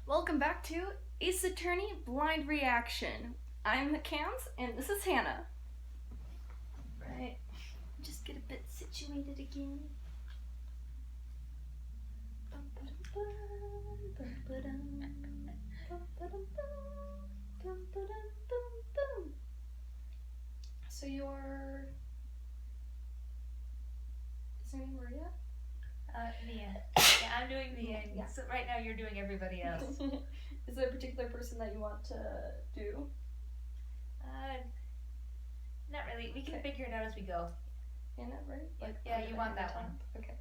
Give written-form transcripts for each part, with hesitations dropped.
Welcome back to Ace Attorney Blind Reaction. I'm Cams, and this is Hannah. Right. Just get a bit situated again. So you're... Is her name Maria? Mia. Yeah, I'm doing Mia. Yeah. So right now you're doing everybody else. Is there a particular person that you want to do? Not really. We can Okay. figure it out as we go. Hannah, right? Yeah, you want that one. Okay.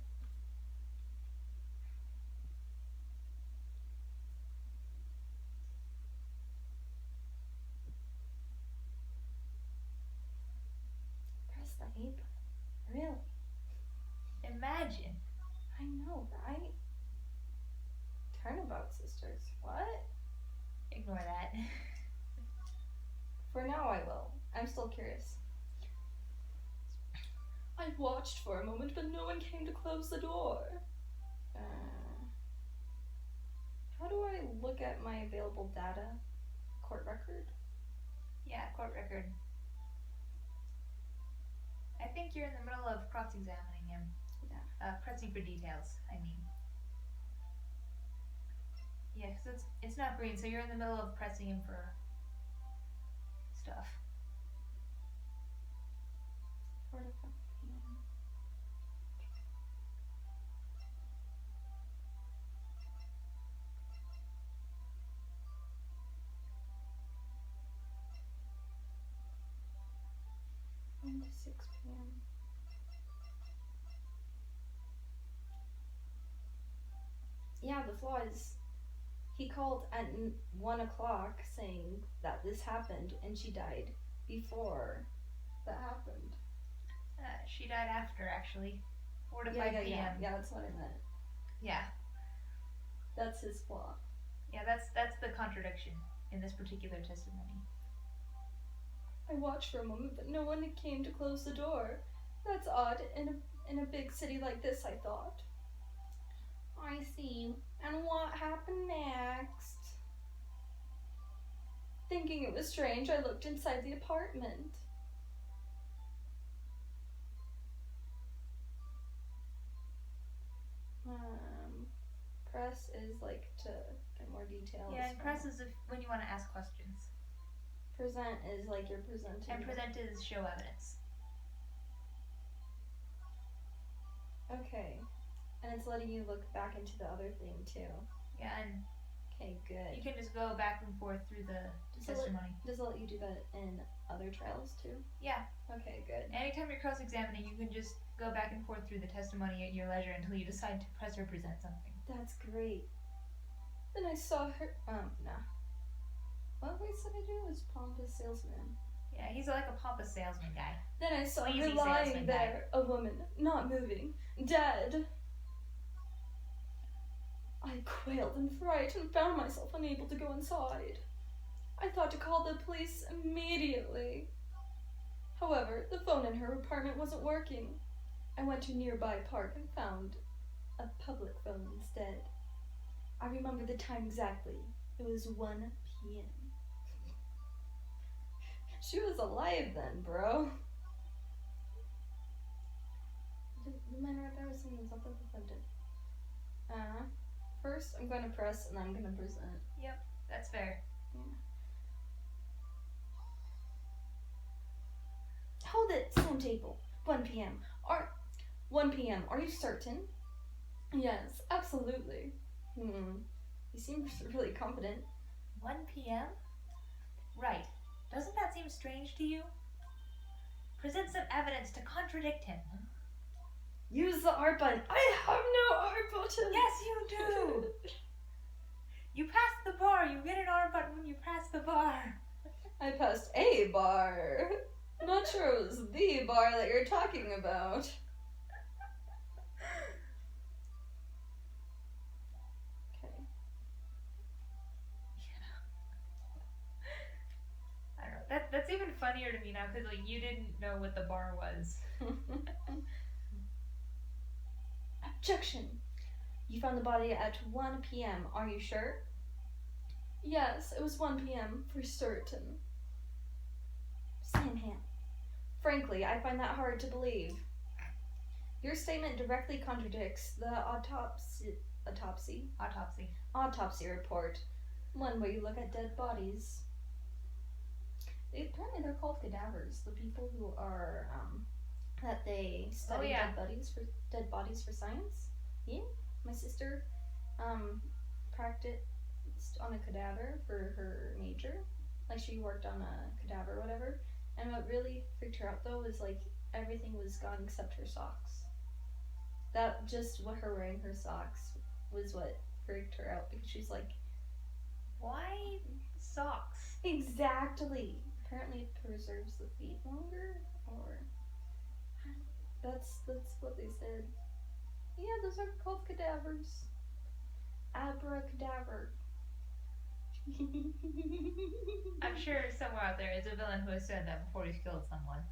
Press the A button. Really? Imagine. I know, right? Turnabout sisters. What? Ignore that. For now I will. I'm still curious. I watched for a moment, but no one came to close the door. How do I look at my available data? Court record? Yeah, court record. I think you're in the middle of cross-examining him. Yeah. Pressing for details, I mean. Yeah, because it's not green, so you're in the middle of pressing him for stuff. 4 to 5 p.m. One to 6 p.m. Yeah, the flaw is he called at 1 o'clock saying that this happened and she died before that happened. She died after, actually. 4 to 5 p.m. Yeah, that's what I meant. Yeah. That's his flaw. Yeah, that's the contradiction in this particular testimony. I watched for a moment, but no one came to close the door. That's odd in a big city like this, I thought. I see. And what happened next? Thinking it was strange, I looked inside the apartment. Press is like to get more details. Yeah, and press is when you want to ask questions. Present is like you're presenting. And present is show evidence. Okay. And it's letting you look back into the other thing too. Yeah, and okay, good. you can just go back and forth through the testimony. Does it let you do that in other trials too? Yeah. Okay, good. Anytime you're cross-examining, you can just go back and forth through the testimony at your leisure until you decide to press or present something. That's great. Then I saw her. Nah. What we said I do was pompous salesman. Yeah, he's like a pompous salesman guy. Then I saw Sleazy her lying salesman there, a woman, not moving, dead. I quailed in fright and found myself unable to go inside. I thought to call the police immediately. However, the phone in her apartment wasn't working. I went to a nearby park and found a public phone instead. I remember the time exactly. It was 1 p.m. She was alive then, bro. The man right there was saying something prevented. First, I'm going to press and I'm going to present. Yep, that's fair. Yeah. Hold it, same table. 1 p.m. 1 p.m. Are you certain? Yes, absolutely. He seems really confident. 1 p.m.? Right. Doesn't that seem strange to you? Present some evidence to contradict him. Use the R button. I have no R button. Yes, you do. You pass the bar. You get an R button when you pass the bar. I passed a bar. Not sure it was the bar that you're talking about. Okay. Yeah. I don't know. That's even funnier to me now because like you didn't know what the bar was. Objection. You found the body at 1 p.m. Are you sure? Yes, it was 1 p.m. for certain. Samham. Frankly, I find that hard to believe. Your statement directly contradicts the autopsy report, one where you look at dead bodies. Apparently, they're called cadavers. The people who are that they study dead bodies for science. Yeah, my sister practiced on a cadaver for her major. Like she worked on a cadaver or whatever. And what really freaked her out though was like everything was gone except her socks. That just what her wearing her socks was what freaked her out because she's like, why socks? Exactly. Apparently it preserves the feet longer, or that's what they said. Yeah, those are called cadavers. Abracadaver. I'm sure somewhere out there is a villain who has said that before he's killed someone.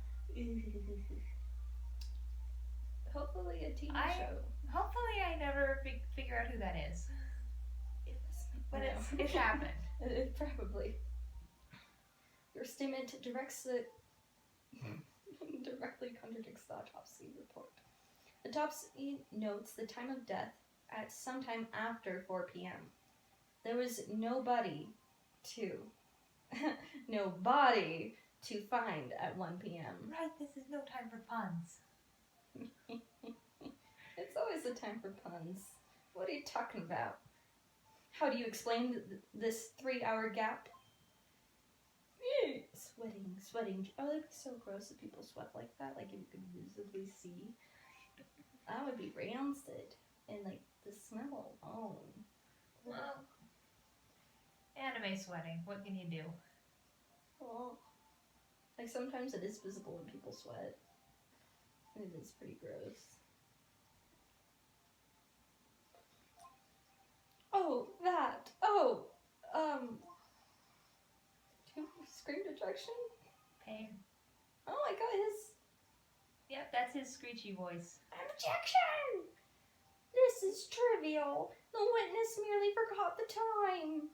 Hopefully a TV show. Hopefully I never figure out who that is. But it's happened. It probably. Your statement directly contradicts the autopsy report. Autopsy notes the time of death at sometime after 4 p.m. There was no body to find at 1 p.m. Right, this is no time for puns. It's always a time for puns. What are you talking about? How do you explain this 3-hour gap? Sweating. Oh, that'd be so gross if people sweat like that. Like if you could visibly see. That would be rancid. And like the smell alone. Well, anime sweating. What can you do? Well, like sometimes it is visible when people sweat. And it is pretty gross. Oh, that. Oh, scream dejection? Pain. Oh, I got his. Yep, that's his screechy voice. Objection! This is trivial. The witness merely forgot the time.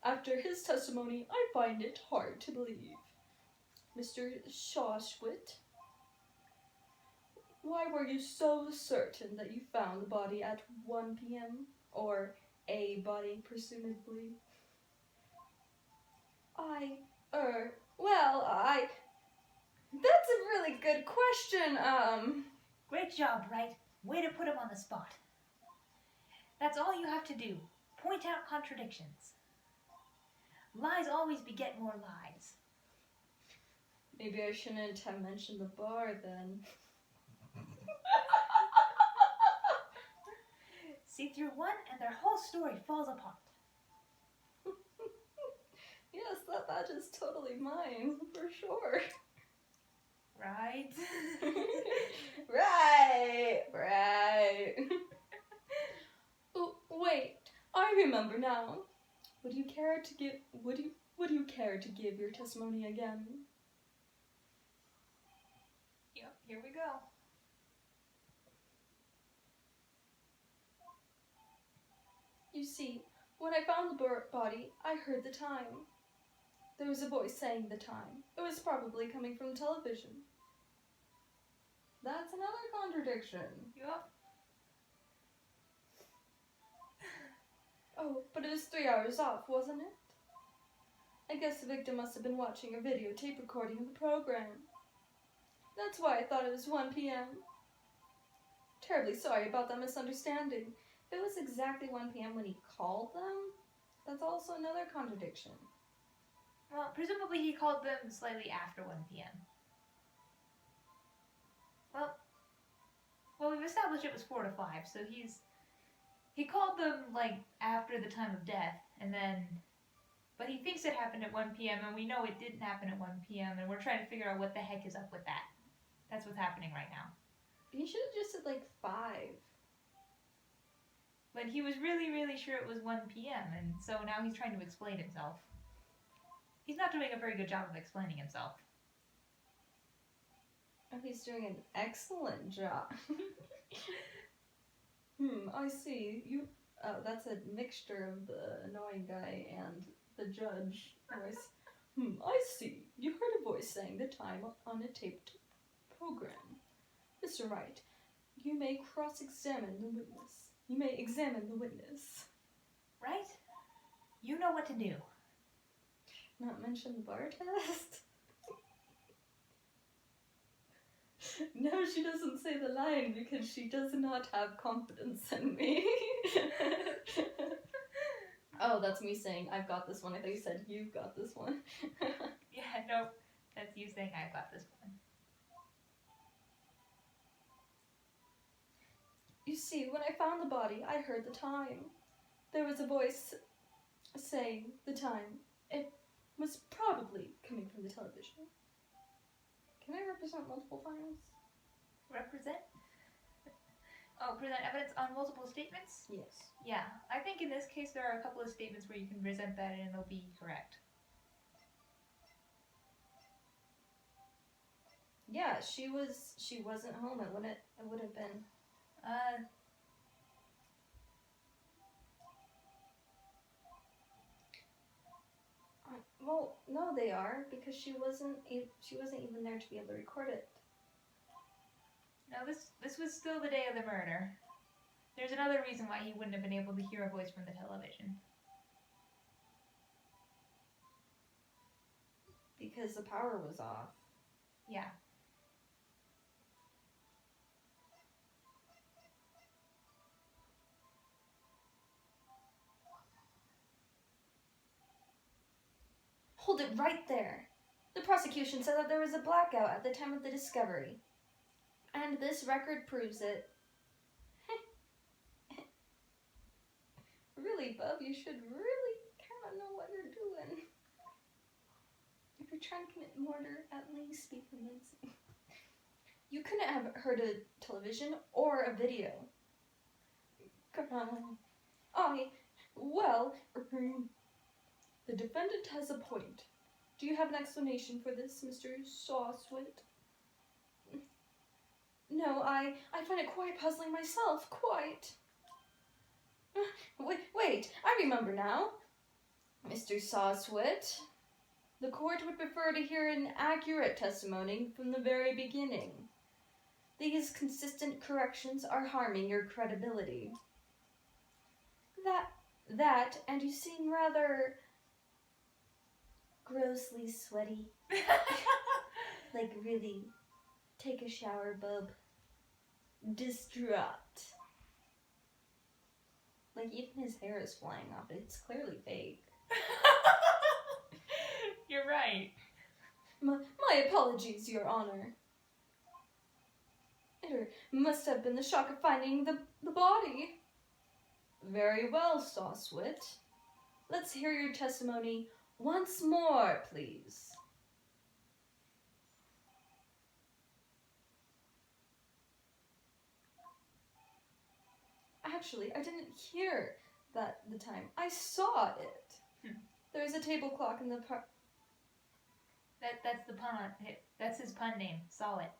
After his testimony, I find it hard to believe. Mr. Shawshwit, why were you so certain that you found the body at 1 p.m.? Or a body, presumably? That's a really good question, Great job, right? Way to put him on the spot. That's all you have to do. Point out contradictions. Lies always beget more lies. Maybe I shouldn't have mentioned the bar then. See through one and their whole story falls apart. Yes, that badge is totally mine, for sure. Right? Right. Oh, wait, I remember now. Would you care to give your testimony again? Yep, here we go. You see, when I found the body, I heard the time. There was a voice saying the time. It was probably coming from television. That's another contradiction. Yep. Oh, but it was 3 hours off, wasn't it? I guess the victim must have been watching a videotape recording of the program. That's why I thought it was 1 p.m. Terribly sorry about that misunderstanding. If it was exactly 1 p.m. when he called them, that's also another contradiction. Well, presumably he called them slightly after 1 p.m. Well, we've established it was 4 to 5, so he called them, like, after the time of death, and then, but he thinks it happened at 1 p.m., and we know it didn't happen at 1 p.m., and we're trying to figure out what the heck is up with that. That's what's happening right now. He should have just said, like, 5. But he was really, really sure it was 1 p.m., and so now he's trying to explain himself. He's not doing a very good job of explaining himself. Oh, he's doing an excellent job. I see. That's a mixture of the annoying guy and the judge voice. I see. You heard a voice saying the time on a taped program. Mr. Wright, you may cross-examine the witness. You may examine the witness. Right? You know what to do. Not mention the bar test? No, she doesn't say the line because she does not have confidence in me. Oh, that's me saying, I've got this one. I thought you said, you've got this one. Yeah, no, that's you saying I've got this one. You see, when I found the body, I heard the time. There was a voice saying the time. It was probably coming from the television. Can I represent multiple times? Represent? Oh, present evidence on multiple statements? Yes. Yeah, I think in this case there are a couple of statements where you can present that and it'll be correct. Yeah, she wasn't home. It would have been. Well, no, they are because she wasn't even there to be able to record it. No, this was still the day of the murder. There's another reason why he wouldn't have been able to hear a voice from the television. Because the power was off. Yeah. Hold it right there. The prosecution said that there was a blackout at the time of the discovery. And this record proves it. Really, bub, you should really kind of know what you're doing. If you're trying to commit murder, at least speak convincing. You couldn't have heard a television or a video. Well, the defendant has a point. Do you have an explanation for this, Mr. Sawswit? No, I find it quite puzzling myself, quite. Wait, I remember now. Mr. Sawswit, the court would prefer to hear an accurate testimony from the very beginning. These consistent corrections are harming your credibility. That, and you seem rather grossly sweaty. Like, really, take a shower, bub. Distraught. Like, even his hair is flying off. It's clearly fake. You're right. My apologies, Your Honor. It must have been the shock of finding the body. Very well, Sawswit. Let's hear your testimony once more, please. Actually, I didn't hear that the time. I saw it. There's a table clock in the park. That's the pun on it. That's his pun name. Saw it.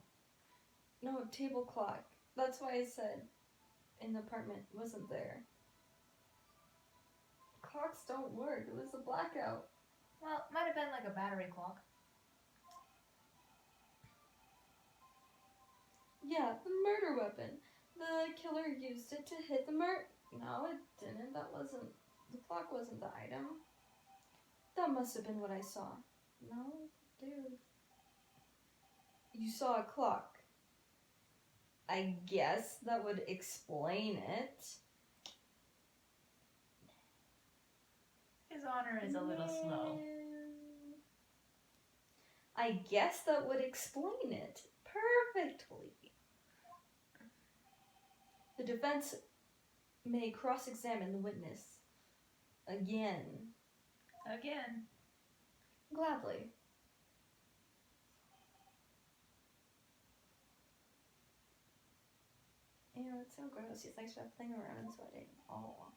No, table clock. That's why I said in the apartment wasn't there. Clocks don't work. It was a blackout. Well, it might have been like a battery clock. Yeah, the murder weapon. The killer used it to hit the No, it didn't. The clock wasn't the item. That must have been what I saw. No, dude. You saw a clock. I guess that would explain it. His honor is a little slow. I guess that would explain it perfectly. The defense may cross-examine the witness. Again. Gladly. Ew, it's so gross. He's like shuffling around and sweating. Oh.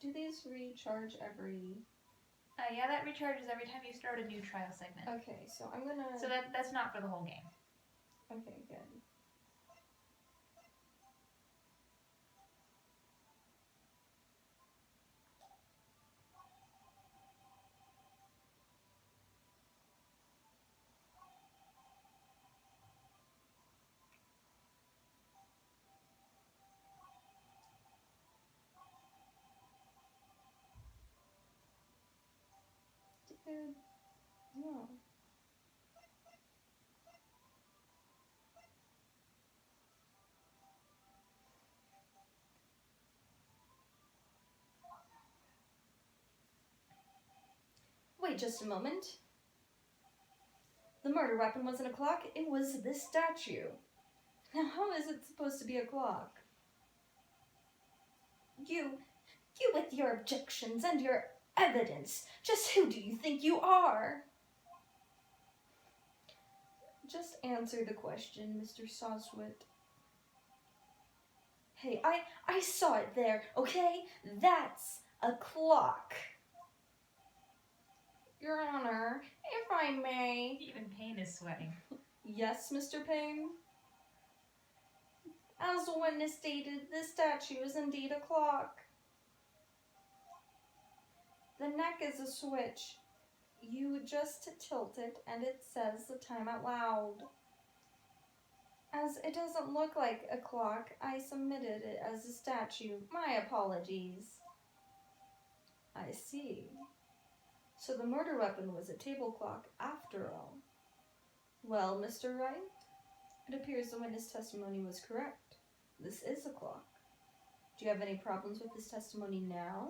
Do these recharge every Yeah, that recharges every time you start a new trial segment. Okay, so I'm gonna... So that's not for the whole game. Okay, good. Dude, no. Wait just a moment. The murder weapon wasn't a clock, it was this statue. Now how is it supposed to be a clock? You with your objections and your evidence, just who do you think you are? Just answer the question, Mr. Soswit. Hey, I saw it there, okay? That's a clock. Your Honor, if I may... Even Payne is sweating. Yes, Mr. Payne? As the witness stated, this statue is indeed a clock. The neck is a switch. You just tilt it and it says the time out loud. As it doesn't look like a clock, I submitted it as a statue. My apologies. I see. So the murder weapon was a table clock after all. Well, Mr. Wright, it appears the witness testimony was correct. This is a clock. Do you have any problems with this testimony now?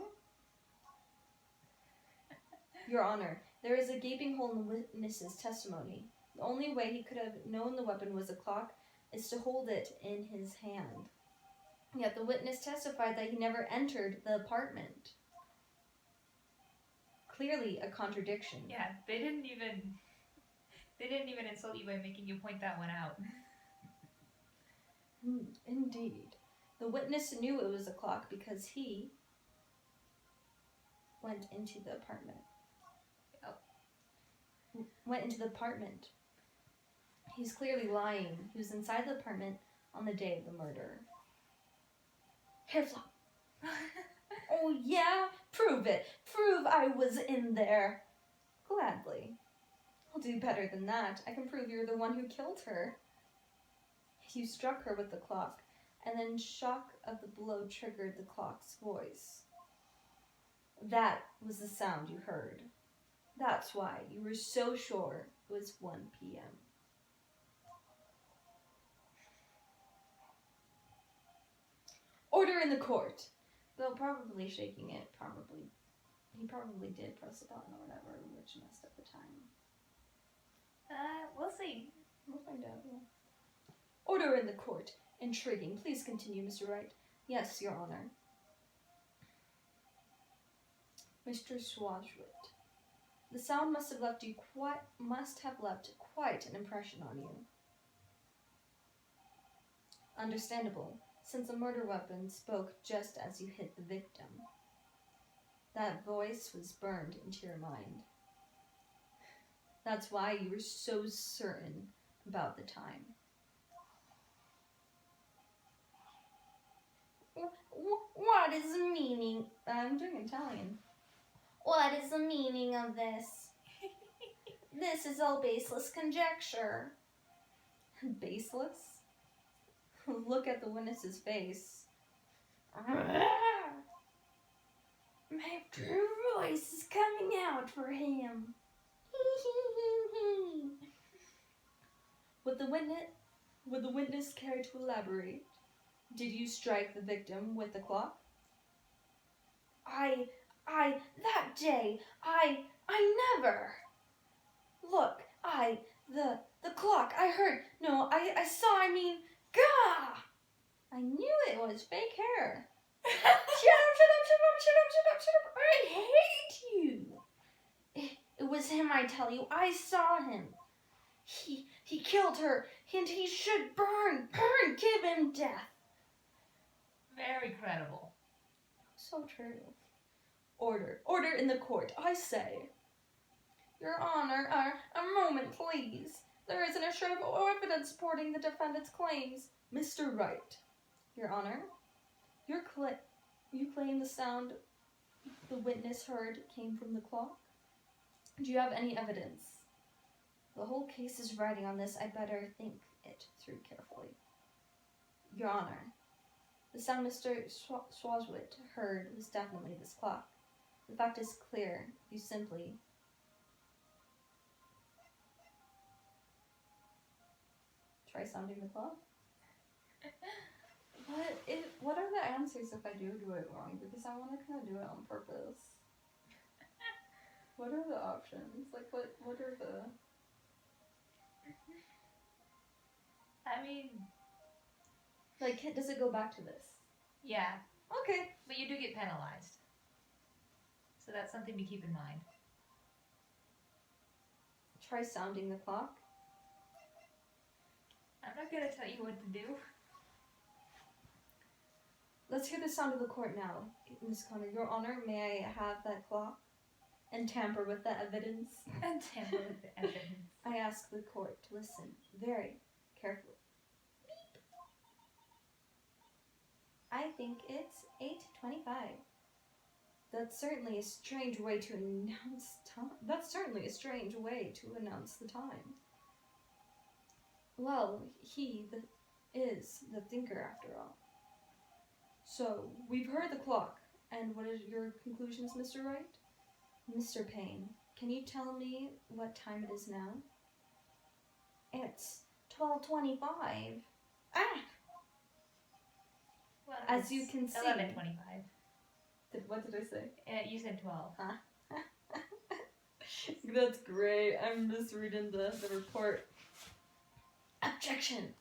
Your Honor, there is a gaping hole in the witness's testimony. The only way he could have known the weapon was a clock is to hold it in his hand. Yet the witness testified that he never entered the apartment. Clearly a contradiction. Yeah, they didn't even insult you by making you point that one out. Indeed. The witness knew it was a clock because he went into the apartment. Went into the apartment. He's clearly lying. He was inside the apartment on the day of the murder. Hair flop. Oh yeah? Prove it. Prove I was in there. Gladly. I'll do better than that. I can prove you're the one who killed her. You struck her with the clock, and then shock of the blow triggered the clock's voice. That was the sound you heard. That's why you were so sure it was 1 p.m. Order in the court. Though probably shaking it, he probably did press the button or whatever, which messed up the time. We'll see. We'll find out, yeah. Order in the court. Intriguing. Please continue, Mr. Wright. Yes, Your Honor. Mr. Swashwood, the sound must have left quite an impression on you. Understandable, since a murder weapon spoke just as you hit the victim. That voice was burned into your mind. That's why you were so certain about the time. What is the meaning? I'm doing Italian. What is the meaning of this? This is all baseless conjecture. Baseless? Look at the witness's face. My true voice is coming out for him. Would the witness care to elaborate? Did you strike the victim with the clock? That day, I never. Look, the clock, I heard, no, I saw, gah! I knew it was fake hair. Shut up, I hate you. It was him, I tell you, I saw him. He killed her, and he should burn, give him death. Very credible. So true. Order. Order in the court, I say. Your Honor, a moment, please. There isn't a shred of evidence supporting the defendant's claims. Mr. Wright. Your Honor, you claim the sound the witness heard came from the clock? Do you have any evidence? The whole case is riding on this. I better think it through carefully. Your Honor, the sound Mr. Swazwit heard was definitely this clock. The fact is clear. You simply... Try sounding the clock? What are the answers if I do it wrong? Because I want to kind of do it on purpose. What are the options? Like, what are the... I mean... Like, does it go back to this? Yeah. Okay. But you do get penalized. So that's something to keep in mind. Try sounding the clock. I'm not going to tell you what to do. Let's hear the sound of the court now, Miss Connor. Your Honor, may I have that clock? And tamper with the evidence? And tamper with the evidence. I ask the court to listen very carefully. Beep. I think it's 8:25. That's certainly a strange way to announce time. That's certainly a strange way to announce the time. Well, he is the thinker after all. So, we've heard the clock. And what are your conclusions, Mr. Wright? Mr. Payne, can you tell me what time it is now? It's 12:25. Ah! Well, as you can see... 11:25. What did I say? You said 12. That's great. I'm just reading the report. Objection!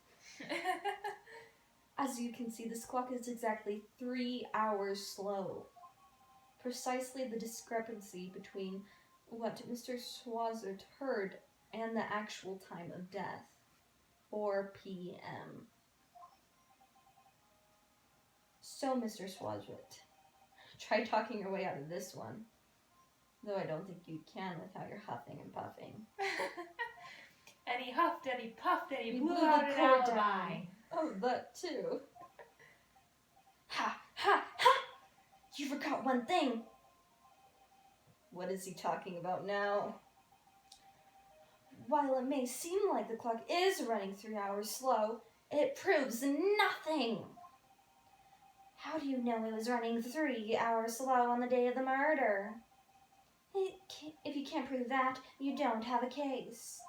As you can see, this clock is exactly 3 hours slow. Precisely the discrepancy between what Mr. Swazert heard and the actual time of death. 4 p.m. So, Mr. Swazert, try talking your way out of this one. Though I don't think you can with how you're huffing and puffing. And he huffed and he puffed and he blew blew out the an cord alibi. down. Oh, that too. Ha, ha, ha! You forgot one thing. What is he talking about now? While it may seem like the clock is running 3 hours slow, it proves nothing. How do you know it was running 3 hours slow on the day of the murder? If you can't prove that, you don't have a case.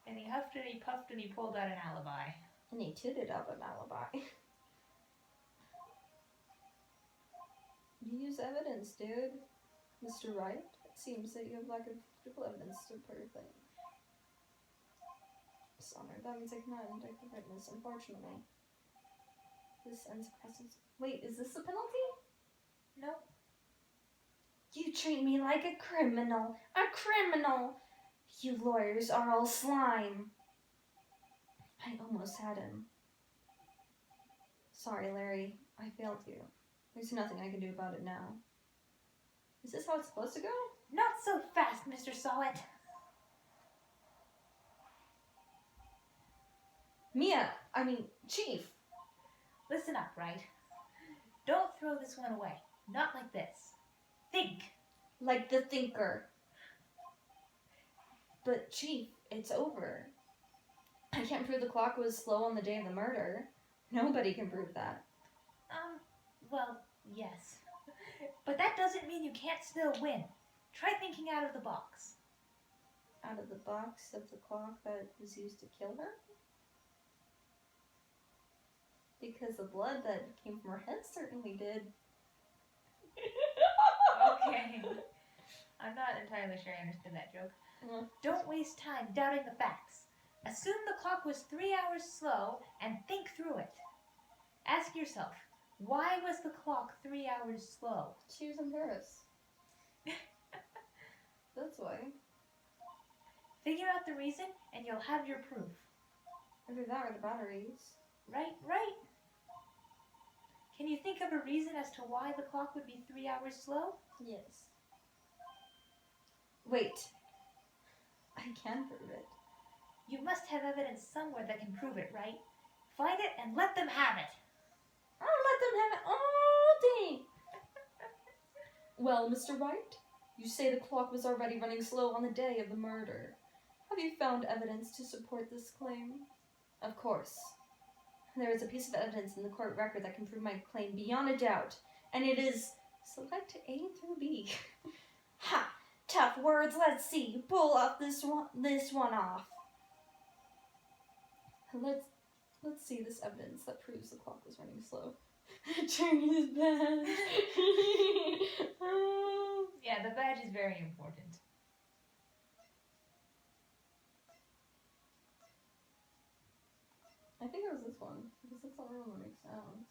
And he huffed and he puffed and he pulled out an alibi. And he tooted up an alibi. You use evidence, dude. Mr. Wright, it seems that you have lack of physical evidence to prove things. Dishonor, that means I cannot indict the witness, unfortunately. This ends presence. Wait, is this a penalty? No. You treat me like a criminal. A criminal! You lawyers are all slime. I almost had him. Sorry, Larry. I failed you. There's nothing I can do about it now. Is this how it's supposed to go? Not so fast, Mr. Sawit. Chief. Listen up, right? Don't throw this one away. Not like this. Think. Like the thinker. But, Chief, it's over. I can't prove the clock was slow on the day of the murder. Nobody can prove that. Well, yes. But that doesn't mean you can't still win. Try thinking out of the box. Out of the box of the clock that was used to kill her? Because the blood that came from her head certainly did. Okay. I'm not entirely sure I understood that joke. Mm. Don't waste time doubting the facts. Assume the clock was 3 hours slow and think through it. Ask yourself, why was the clock 3 hours slow? She was in Paris. That's why. Figure out the reason and you'll have your proof. Either that or the batteries. Right. Can you think of a reason as to why the clock would be 3 hours slow? Yes. Wait. I can prove it. You must have evidence somewhere that can prove it, right? Find it and let them have it. I'll let them have it all day. Well, Mr. Wright, you say the clock was already running slow on the day of the murder. Have you found evidence to support this claim? Of course. There is a piece of evidence in the court record that can prove my claim beyond a doubt, and it is select A through B. Ha! Tough words. Let's see. Pull off this one off. Let's see this evidence that proves the clock was running slow. Attorney's badge. Yeah, the badge is very important. I think it was this one, because that's the only one that makes sounds.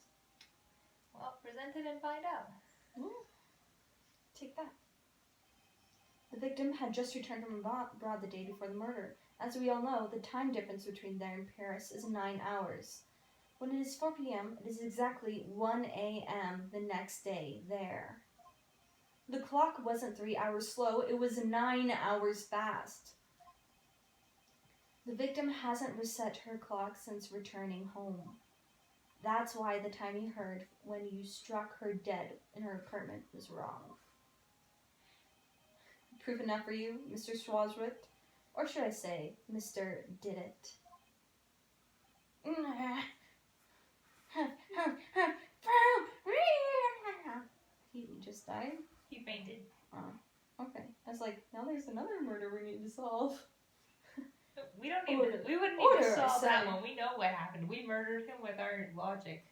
Well, present it and find out. Take that. The victim had just returned from abroad the day before the murder. As we all know, the time difference between there and Paris is 9 hours. When it is 4 p.m., it is exactly 1 a.m. the next day there. The clock wasn't 3 hours slow, it was 9 hours fast. The victim hasn't reset her clock since returning home. That's why the time you heard when you struck her dead in her apartment was wrong. Proof enough for you, Mr. Schwarzwick? Or should I say, Mr. Did It? He just died? He fainted. Oh, okay. I was like, now there's another murder we need to solve. We don't need to, we wouldn't need Order, to solve that son. one. We know what happened. We murdered him with our logic.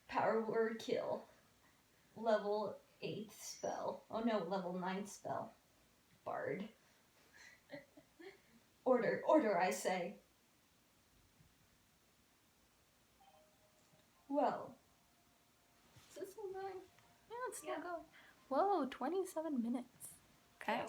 Power word kill. Level 8th spell. Oh no, level 9th spell. Bard. Order, I say. Well. Is this still going? Yeah, it's still going. Whoa, 27 minutes. Okay.